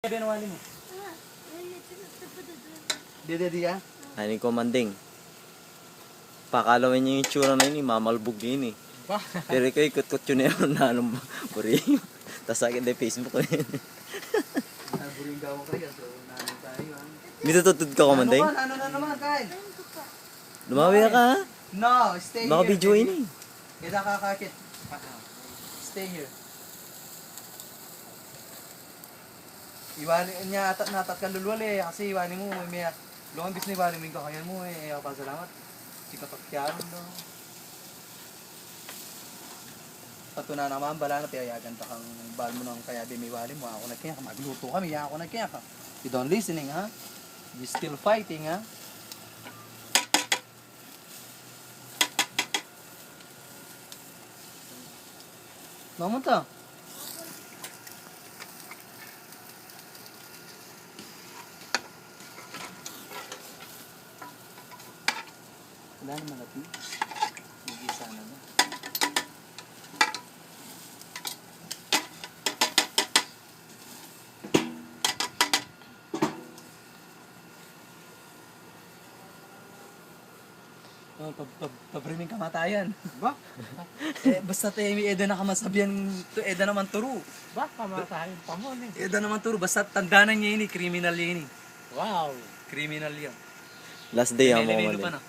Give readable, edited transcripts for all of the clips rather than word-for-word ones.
Binawali mo. Dede ya? Ani ko manding. Pakalawin niya yung tsura na yun, mamalbog yun eh. Ba? Pero ikaw ikot-kot yun na yun, nanong buri. Tapos akin na Facebook ko yun. Naburing daw ko kayo, so namin tayo. May tututod ka ko manding? Ano na naman, Kyle? Lumawi ka ha? No, stay Baka here. video yun eh. Kita kakakit. Stay here. Iwanin niya natat ka lulwali kasi iwanin mo may long bis na iwanin mo yung kakayan mo ayaw pa salamat. Si kapakyaron daw. Pato na naman bala na piyayagan ta kang bal mo nang kaya di may iwanin mo ako na kaya magluto kami ako na kaya ka. You don't listening ha? You still fighting ha? Mamunta. Wala naman natin. Nag-isa na na. Pabriming kamatayan. Ba? Basta eda na kamasabihan, eda naman turo. Ba? Kamatahin pa mo ni. Eda naman turo, basta tandanan niya ini, criminal yan Wow. Criminal yan. Last day ha mo Melo manding. pa na.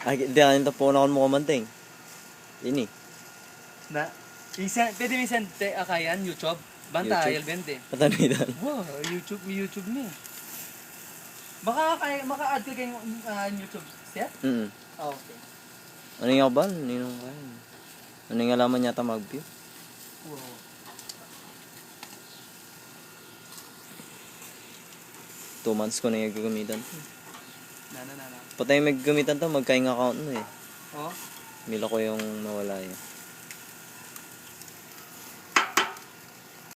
Ay, di ka po na mo manding. Ini. Na, pwede minsan akayan, YouTube. Banta, YouTube. ayal bente. Patanay doon. Wow, YouTube ni. Maka-add ka kayong YouTube, siya? Oh, okay. Ano yung ba? Ano yung kain? Ano yung alaman yata mag-view? Wow. Two months ko na yung gagamitan. Na. Patay may gagamitan to, magkaing account mo eh. Oh, Mila ko yung nawala eh.